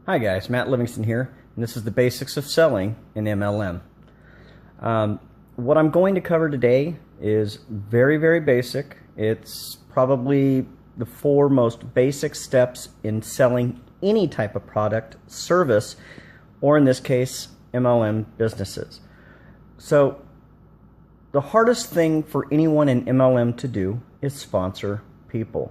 Hi guys, Matt Livingston here, and this is the basics of selling in MLM. What I'm going to cover today is very basic. It's probably the 4 most basic steps in selling any type of product, service, or in this case, MLM businesses. So the hardest thing for anyone in MLM to do is sponsor people.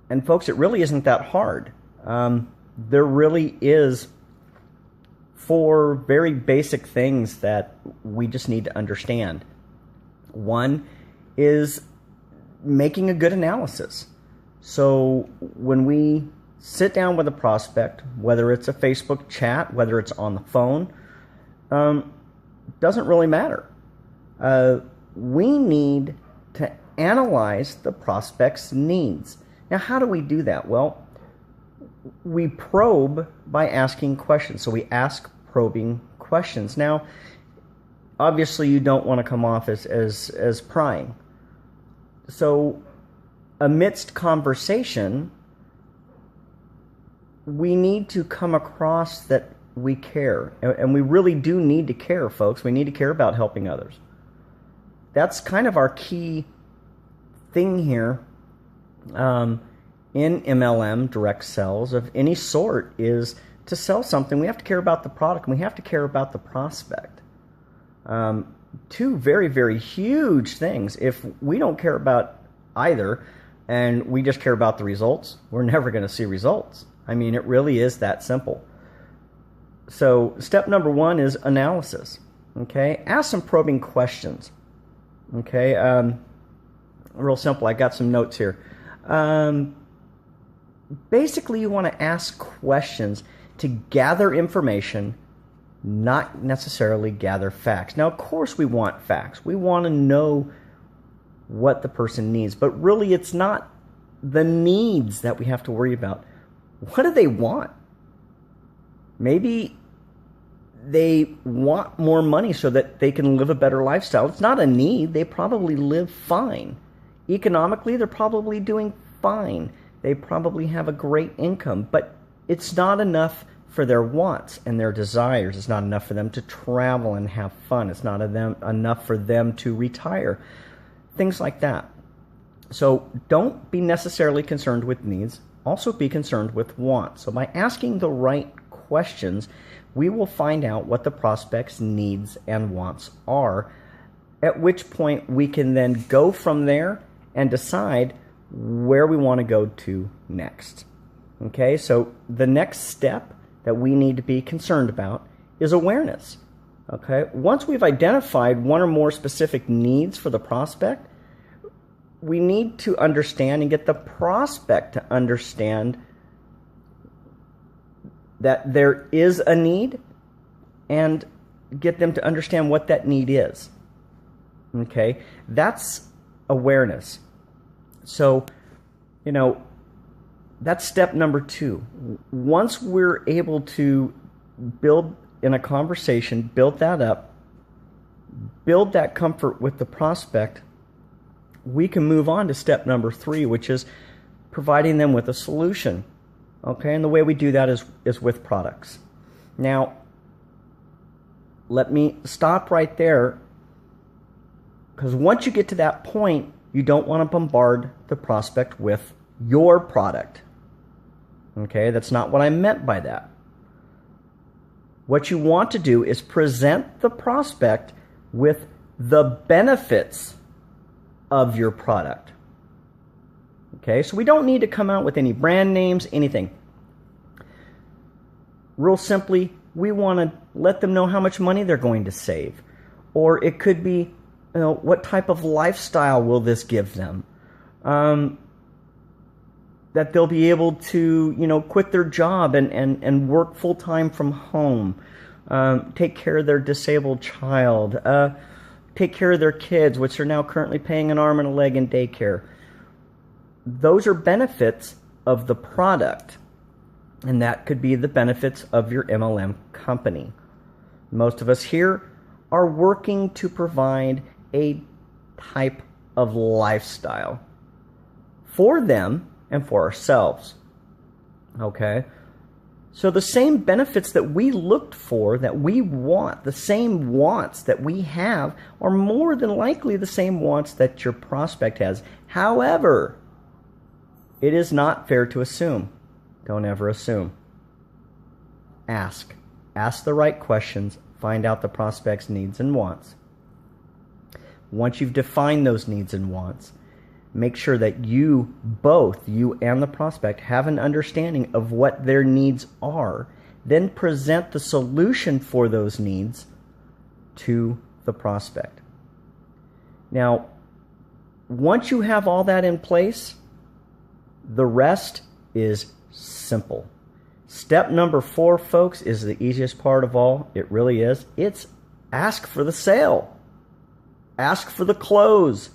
And folks, it really isn't that hard. There really is 4 very basic things that we just need to understand. One is making a good analysis. So when we sit down with a prospect, whether it's a Facebook chat, whether it's on the phone, doesn't really matter. We need to analyze the prospect's needs. Now, how do we do that? Well, we probe by asking questions. So we ask probing questions. Now, obviously you don't want to come off as prying. So amidst conversation, we need to come across that we care. And we really do need to care, folks. We need to care about helping others. That's kind of our key thing here. In MLM, direct sales of any sort, is to sell something, we have to care about the product and we have to care about the prospect. 2 very huge things. If we don't care about either and we just care about the results, we're never going to see results. I mean, it really is that simple. So step number 1 is analysis. Okay, ask some probing questions. Okay, real simple. I got some notes here. Basically, you want to ask questions to gather information, not necessarily gather facts. Now, of course, we want facts. We want to know what the person needs, but really it's not the needs that we have to worry about. What do they want? Maybe they want more money so that they can live a better lifestyle. It's not a need. They probably live fine. Economically, they're probably doing fine. They probably have a great income, but it's not enough for their wants and their desires. It's not enough for them to travel and have fun. It's not enough for them to retire. Things like that. So don't be necessarily concerned with needs. Also be concerned with wants. So by asking the right questions, we will find out what the prospect's needs and wants are, at which point we can then go from there and decide where we want to go to next. Okay, so the next step that we need to be concerned about is awareness. Okay, once we've identified 1 or more specific needs for the prospect, we need to understand and get the prospect to understand that there is a need and get them to understand what that need is. Okay, that's awareness. So, that's step number 2. Once we're able to build in a conversation, build that up, build that comfort with the prospect, we can move on to step number 3, which is providing them with a solution. Okay, and the way we do that is with products. Now, let me stop right there, because once you get to that point, you don't want to bombard the prospect with your product. Okay, that's not what I meant by that. What you want to do is present the prospect with the benefits of your product. Okay, so we don't need to come out with any brand names, anything. Real simply, we want to let them know how much money they're going to save. Or it could be, what type of lifestyle will this give them? That they'll be able to, quit their job and work full-time from home, take care of their disabled child, take care of their kids, which are now currently paying an arm and a leg in daycare. Those are benefits of the product, and that could be the benefits of your MLM company. Most of us here are working to provide a type of lifestyle for them and for ourselves. Okay? So the same benefits that we looked for, that we want, the same wants that we have, are more than likely the same wants that your prospect has. However, it is not fair to assume. Don't ever assume. Ask. Ask the right questions. Find out the prospect's needs and wants. Once you've defined those needs and wants, make sure that you, both you and the prospect, have an understanding of what their needs are. Then present the solution for those needs to the prospect. Now, once you have all that in place, the rest is simple. Step number 4, folks, is the easiest part of all. It really is. It's ask for the sale. Ask for the close.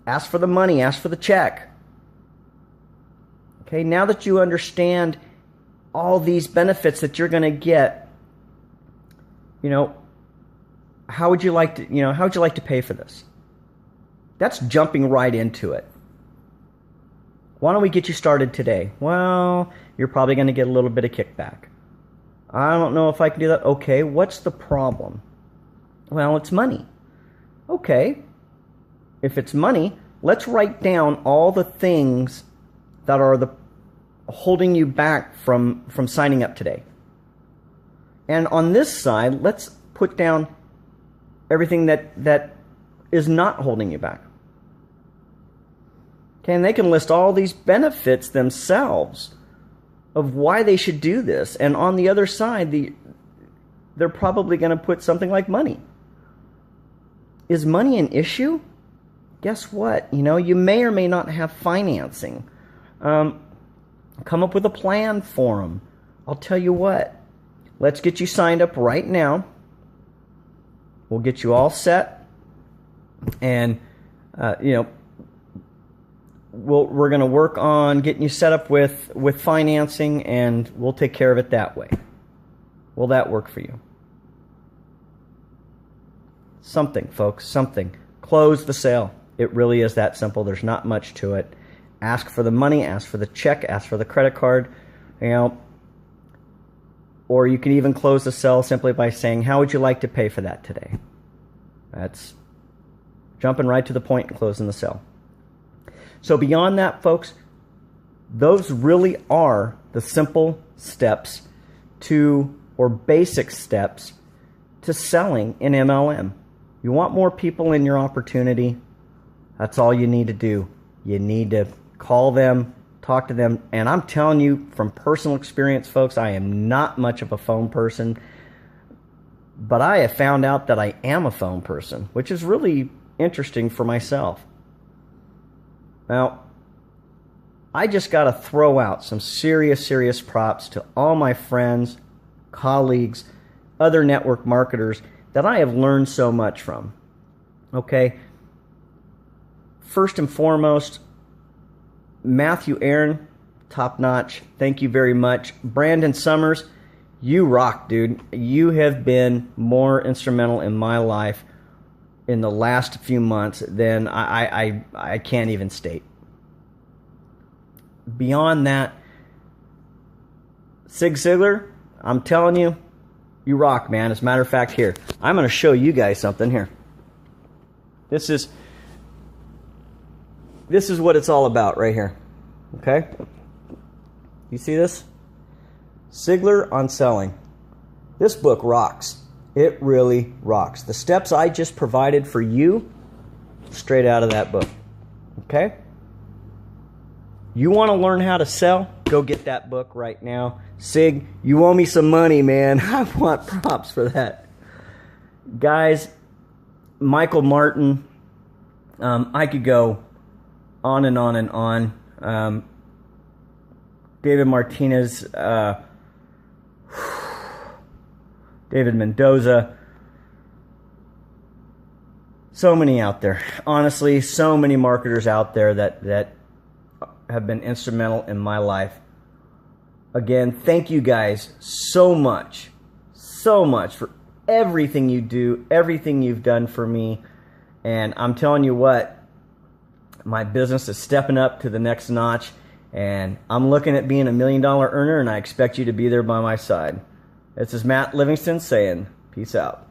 Ask for the money. Ask for the check. Okay, now that you understand all these benefits that you're going to get, how would you like to pay for this? That's jumping right into it. Why don't we get you started today? Well, you're probably going to get a little bit of kickback. I don't know if I can do that. Okay, what's the problem? Well, it's money. Okay, if it's money, let's write down all the things that are holding you back from signing up today. And on this side, let's put down everything that is not holding you back. Okay, and they can list all these benefits themselves of why they should do this. And on the other side, they're probably going to put something like money. Is money an issue? Guess what? You may or may not have financing. Come up with a plan for them. I'll tell you what. Let's get you signed up right now. We'll get you all set. And, we're going to work on getting you set up with financing, and we'll take care of it that way. Will that work for you? Something, folks, something. Close the sale. It really is that simple. There's not much to it. Ask for the money, ask for the check, ask for the credit card, or you can even close the sale simply by saying, how would you like to pay for that today? That's jumping right to the point and closing the sale. So beyond that, folks, those really are the simple steps or basic steps to selling in MLM. You want more people in your opportunity, that's all you need to do. You need to call them, talk to them, and I'm telling you from personal experience, folks, I am not much of a phone person, but I have found out that I am a phone person, which is really interesting for myself. Now, I just got to throw out some serious props to all my friends, colleagues, other network marketers that I have learned so much from. Okay? First and foremost, Matthew Aaron, top notch. Thank you very much. Brandon Summers, you rock, dude. You have been more instrumental in my life in the last few months than I can't even state. Beyond that, Zig Ziglar, I'm telling you, you rock, man. As a matter of fact, here, I'm going to show you guys something here. This is what it's all about right here. Okay? You see this? Ziglar On Selling. This book rocks. It really rocks. The steps I just provided for you, straight out of that book. Okay? You want to learn how to sell? Go get that book right now. Sig, you owe me some money, man. I want props for that. Guys, Michael Martin, I could go on and on and on. David Martinez, David Mendoza. So many out there. Honestly, so many marketers out there that have been instrumental in my life. Again, thank you guys so much for everything you do, everything you've done for me. And I'm telling you what, my business is stepping up to the next notch. And I'm looking at being $1 million earner, and I expect you to be there by my side. This is Matt Livingston saying, peace out.